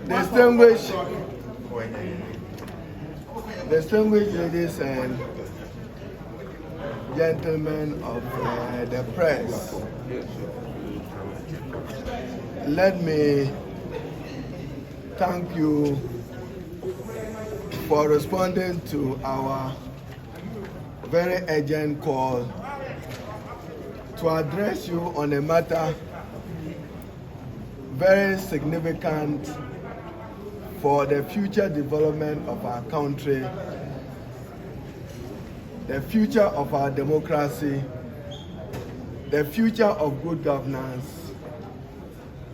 Distinguished ladies and gentlemen of the press, let me thank you for responding to our very urgent call to address you on a matter very significant for the future development of our country, the future of our democracy, the future of good governance,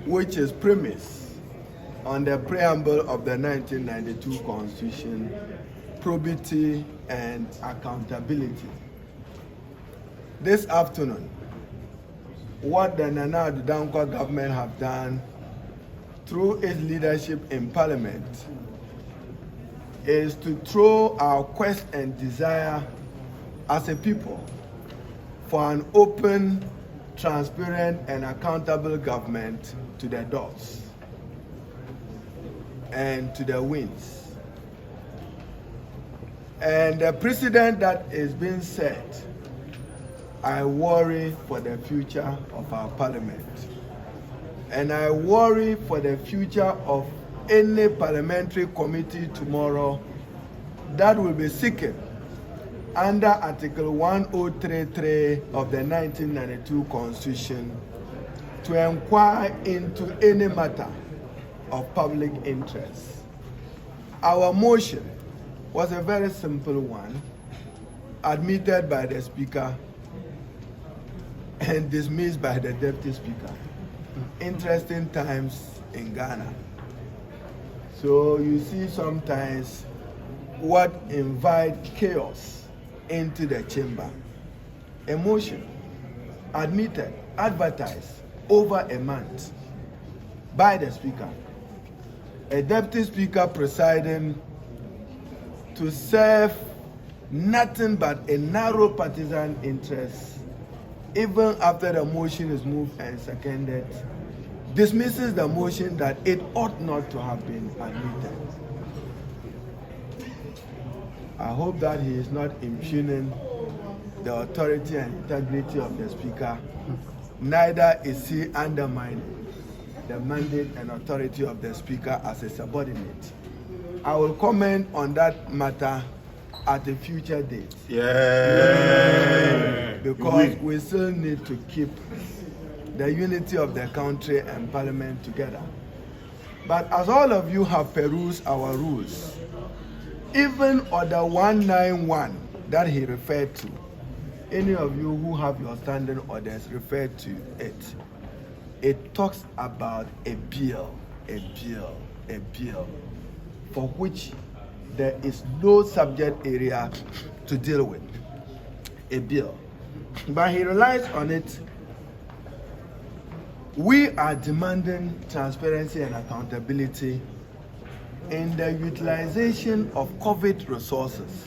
which is premised on the preamble of the 1992 Constitution, probity and accountability. This afternoon, what the Nana Addo Dankwa government have done through its leadership in Parliament is to throw our quest and desire as a people for an open, transparent, and accountable government to the doors and to the winds. And the precedent that is being set, I worry for the future of our Parliament. And I worry for the future of any parliamentary committee tomorrow that will be seeking under Article 1033 of the 1992 Constitution to inquire into any matter of public interest. Our motion was a very simple one, admitted by the Speaker and dismissed by the Deputy Speaker. Interesting times in Ghana. So you see sometimes what invites chaos into the chamber. A motion admitted, advertised over a month by the Speaker. A Deputy Speaker presiding to serve nothing but a narrow partisan interest, even after the motion is moved and seconded, dismisses the motion that it ought not to have been admitted. I hope that he is not impugning the authority and integrity of the Speaker, neither is he undermining the mandate and authority of the Speaker as a subordinate. I will comment on that matter at a future date. Because we still need to keep the unity of the country and Parliament together. But as all of you have perused our rules, even Order 191 that he referred to, any of you who have your standing orders refer to it. It talks about a bill for which there is no subject area to deal with. A bill. But he relies on it. We are demanding transparency and accountability in the utilization of COVID resources.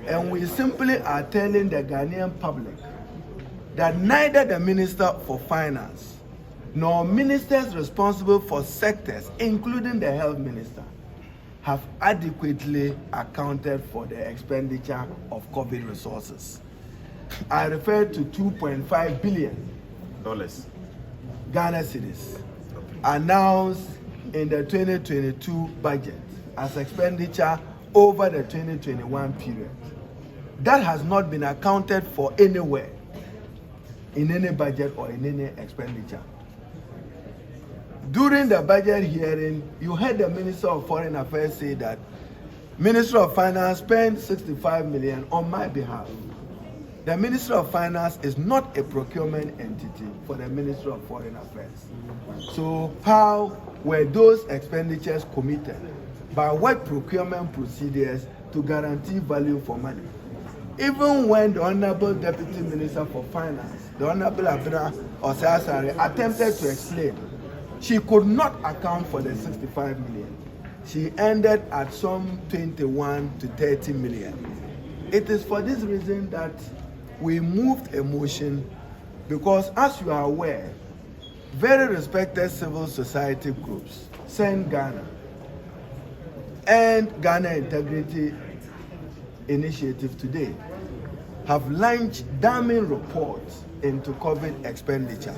And we simply are telling the Ghanaian public that neither the Minister for Finance nor ministers responsible for sectors, including the Health Minister, have adequately accounted for the expenditure of COVID resources. I refer to $2.5 billion Ghana cedis announced in the 2022 budget as expenditure over the 2021 period. That has not been accounted for anywhere in any budget or in any expenditure. During the budget hearing, you heard the Minister of Foreign Affairs say that Minister of Finance spent 65 million on my behalf. The Minister of Finance is not a procurement entity for the Minister of Foreign Affairs. So how were those expenditures committed? By what procurement procedures to guarantee value for money? Even when the Honorable Deputy Minister for Finance, the Honorable Abra Osasare, attempted to explain, she could not account for the 65 million. She ended at some 21 to 30 million. It is for this reason that we moved a motion, because as you are aware, very respected civil society groups, Send Ghana, and Ghana Integrity Initiative today have launched damning reports into COVID expenditure.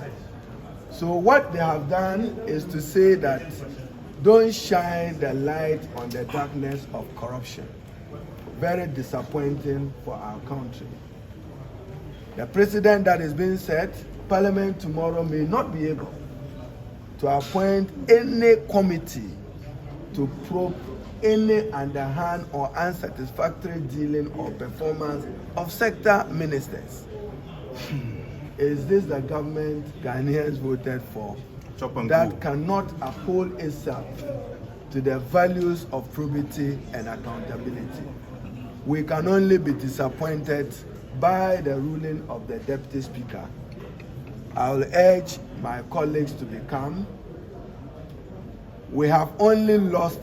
So what they have done is to say that don't shine the light on the darkness of corruption. Very disappointing for our country. The precedent that is being set, Parliament tomorrow may not be able to appoint any committee to probe any underhand or unsatisfactory dealing or performance of sector ministers. Is this the government Ghanaians voted for that cannot uphold itself to the values of probity and accountability? We can only be disappointed by the ruling of the Deputy Speaker. I will urge my colleagues to be calm. We have only lost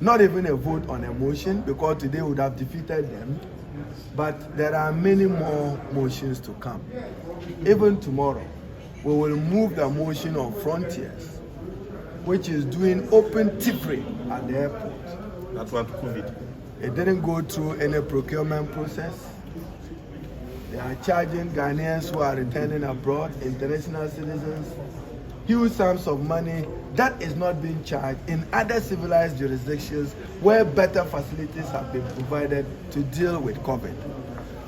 not even a vote on a motion, because today would have defeated them, but there are many more motions to come. Even tomorrow, we will move the motion on Frontiers, which is doing open thievery at the airport. That's what COVID. It didn't go through any procurement process. They are charging Ghanaians who are returning abroad, international citizens, huge sums of money that is not being charged in other civilized jurisdictions where better facilities have been provided to deal with COVID.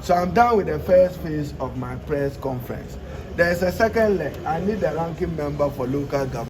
So I'm done with the first phase of my press conference. There's a second leg. I need the ranking member for local government.